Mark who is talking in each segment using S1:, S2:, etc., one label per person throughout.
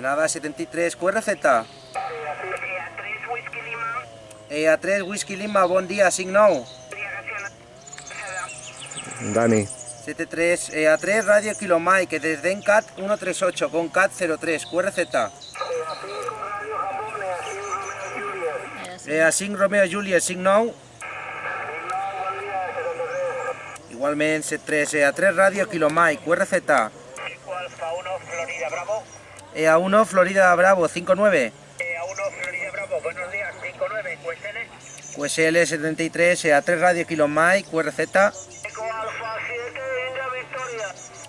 S1: nada, 73, QRZ. EA3 Whisky Lima, bon dia, 5-9.
S2: Dani.
S1: 73, EA3 Radio Kilo Mike, desde ENCAT 138 con CAT 03, QRZ. EA5 Romeo Juliet, 5-9. Igualmente 73, EA3 Radio Kilo Mike, QRZ. EA1 Florida Bravo, 5-9.
S3: EA1 Florida Bravo, buenos días, 5-9, QSL.
S1: QSL 73, EA3 Radio Kilo Mike, QRZ.
S3: Eco Alfa 7, India Victoria.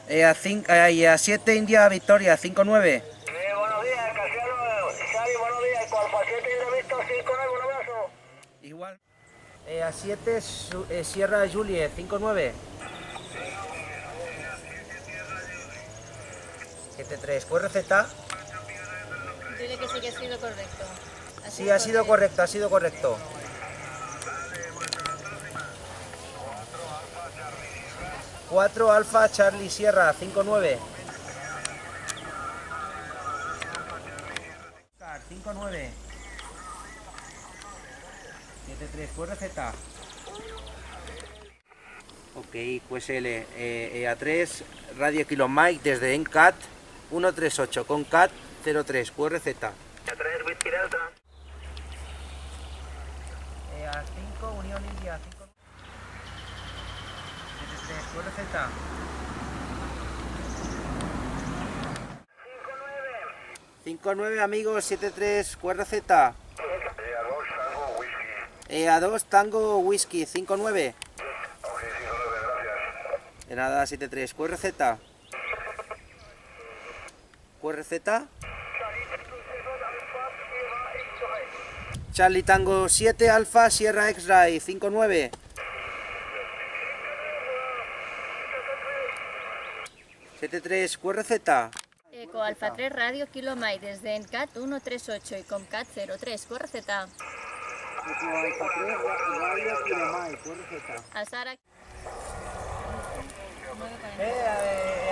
S1: EA7 India Victoria, 5-9.
S3: Buenos días, Casiano, Xavi, buenos días, Eco Alfa 7, India Victoria, 5-9, un abrazo.
S1: Igual. EA7 Sierra Juliet, 5-9. 73, QRZ.
S4: Dile que sí que ha sido correcto.
S1: Sí, ha sido correcto, ha sido correcto. 4 Alfa Charlie Sierra, 5-9. 5-9. 73, QRZ. Ok, QSL, EA3 Radio Kilo Mike desde ENCAT 138 con CAT 03, QRZ.
S3: EA3 Whisky Delta.
S1: EA5 Unión India 5. 73, QRZ. 5-9 amigos, 73, QRZ. EA2 Tango Whisky, 5-9. De nada, 73, QRZ. QRZ. Charlie Tango 7 Alfa Sierra X-Ray, 5-9. QRZ.
S4: Eco Alfa 3 Radio Kilo Mike desde ENCAT 138 y con CAT 03, QRZ. A Sara.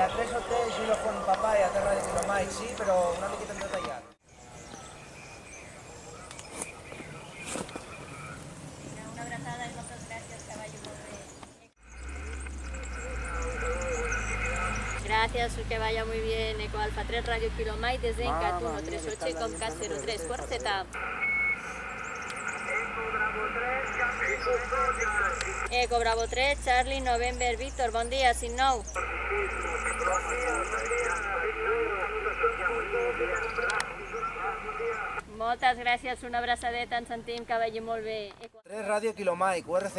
S1: A 3 hoteles y uno con papá y a 3 Radio Kilo Mike, sí, pero una miqueta més detallat.
S4: Una abrazada y muchas gracias, caballo. Gracias, que vaya muy bien. Eco Alfa 3 Radio Kilo Mike desde ENCAT 138 y con CAT 03, QRZ. Eco Bravo 3, Charlie November Víctor, bon dia, 5-9. Moltes gràcies, una abraçadeta, ens sentim, que vagi molt bé.
S1: 3 Radio Kilo Mike, QRZ.